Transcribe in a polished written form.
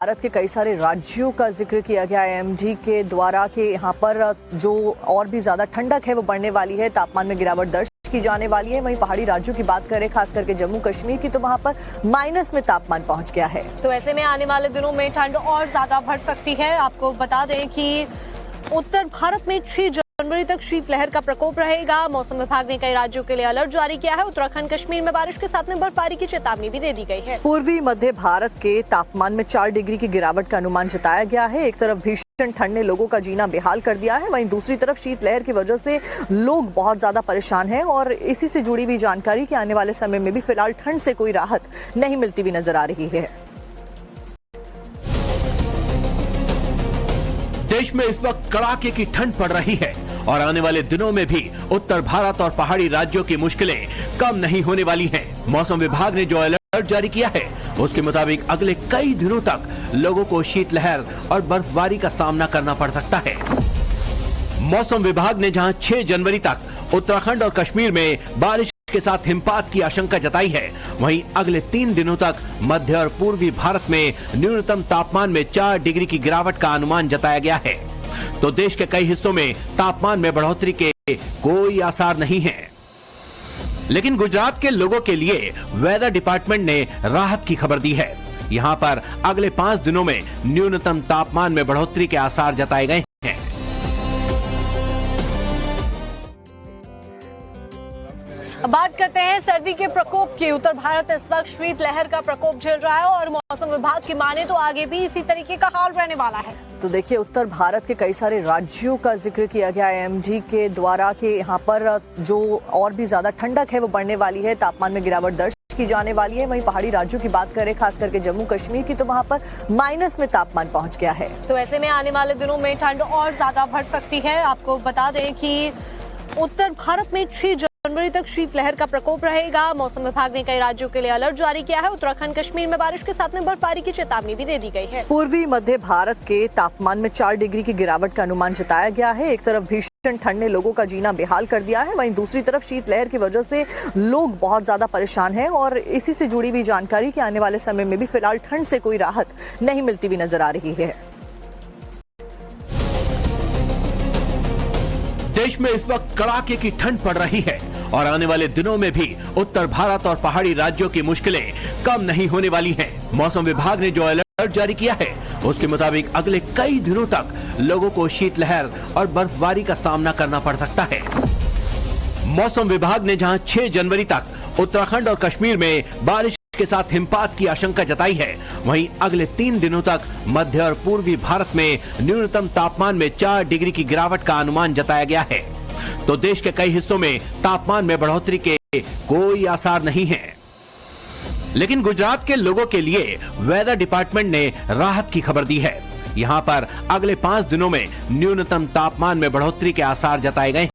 भारत के कई सारे राज्यों का जिक्र किया गया है एमडी के द्वारा कि यहाँ पर जो और भी ज्यादा ठंडक है वो बढ़ने वाली है, तापमान में गिरावट दर्ज की जाने वाली है। वहीं पहाड़ी राज्यों की बात करें, खास करके जम्मू कश्मीर की, तो वहाँ पर माइनस में तापमान पहुंच गया है। तो ऐसे में आने वाले दिनों में ठंड और ज्यादा बढ़ सकती है। आपको बता दें कि उत्तर भारत में 6 जनवरी तक शीतलहर का प्रकोप रहेगा। मौसम विभाग ने कई राज्यों के लिए अलर्ट जारी किया है। उत्तराखंड, कश्मीर में बारिश के साथ में बर्फबारी की चेतावनी भी दे दी गई है। पूर्वी मध्य भारत के तापमान में 4 डिग्री की गिरावट का अनुमान जताया गया है। एक तरफ भीषण ठंड ने लोगों का जीना बेहाल कर दिया है, वहीं दूसरी तरफ शीतलहर की वजह से लोग बहुत ज्यादा परेशान हैं और इसी से जुड़ी हुई जानकारी कि आने वाले समय में भी फिलहाल ठंड से कोई राहत नहीं मिलती हुई नजर आ रही है। देश में इस वक्त कड़ाके की ठंड पड़ रही है और आने वाले दिनों में भी उत्तर भारत और पहाड़ी राज्यों की मुश्किलें कम नहीं होने वाली हैं। मौसम विभाग ने जो अलर्ट जारी किया है उसके मुताबिक अगले कई दिनों तक लोगों को शीतलहर और बर्फबारी का सामना करना पड़ सकता है। मौसम विभाग ने जहां 6 जनवरी तक उत्तराखंड और कश्मीर में बारिश के साथ हिमपात की आशंका जताई है, वहीं अगले 3 दिनों तक मध्य और पूर्वी भारत में न्यूनतम तापमान में 4 डिग्री की गिरावट का अनुमान जताया गया है। तो देश के कई हिस्सों में तापमान में बढ़ोतरी के कोई आसार नहीं है। लेकिन गुजरात के लोगों के लिए वेदर डिपार्टमेंट ने राहत की खबर दी है। यहां पर अगले 5 दिनों में न्यूनतम तापमान में बढ़ोतरी के आसार जताए गए हैं। बात करते हैं सर्दी के प्रकोप की। उत्तर भारत इस वक्त शीतलहर का प्रकोप झेल रहा है और मौसम विभाग की माने तो आगे भी इसी तरीके का हाल रहने वाला है। तो देखिए, उत्तर भारत के कई सारे राज्यों का जिक्र किया गया है एमडी के द्वारा कि यहाँ पर जो और भी ज्यादा ठंडक है वो बढ़ने वाली है, तापमान में गिरावट दर्ज की जाने वाली है। वहीं पहाड़ी राज्यों की बात करें, खास करके जम्मू कश्मीर की, तो वहाँ पर माइनस में तापमान पहुंच गया है। तो ऐसे में आने वाले दिनों में ठंड और ज्यादा बढ़ सकती है। आपको बता दें कि उत्तर भारत में 6 जनवरी तक शीतलहर का प्रकोप रहेगा। मौसम विभाग ने कई राज्यों के लिए अलर्ट जारी किया है। उत्तराखंड, कश्मीर में बारिश के साथ में बर्फबारी की चेतावनी भी दे दी गई है। पूर्वी मध्य भारत के तापमान में 4 डिग्री की गिरावट का अनुमान जताया गया है। एक तरफ भीषण ठंड ने लोगों का जीना बेहाल कर दिया है, वहीं दूसरी तरफ शीतलहर की वजह से लोग बहुत ज्यादा परेशान हैं और इसी से जुड़ी हुई जानकारी कि आने वाले समय में भी फिलहाल ठंड से कोई राहत नहीं मिलती हुई नजर आ रही है। देश में इस वक्त कड़ाके की ठंड पड़ रही है और आने वाले दिनों में भी उत्तर भारत और पहाड़ी राज्यों की मुश्किलें कम नहीं होने वाली हैं। मौसम विभाग ने जो अलर्ट जारी किया है उसके मुताबिक अगले कई दिनों तक लोगों को शीतलहर और बर्फबारी का सामना करना पड़ सकता है। मौसम विभाग ने जहां 6 जनवरी तक उत्तराखंड और कश्मीर में बारिश के साथ हिमपात की आशंका जताई है, वहीं अगले 3 दिनों तक मध्य और पूर्वी भारत में न्यूनतम तापमान में 4 डिग्री की गिरावट का अनुमान जताया गया है। तो देश के कई हिस्सों में तापमान में बढ़ोतरी के कोई आसार नहीं है। लेकिन गुजरात के लोगों के लिए वेदर डिपार्टमेंट ने राहत की खबर दी है। यहां पर अगले 5 दिनों में न्यूनतम तापमान में बढ़ोतरी के आसार जताए गए हैं।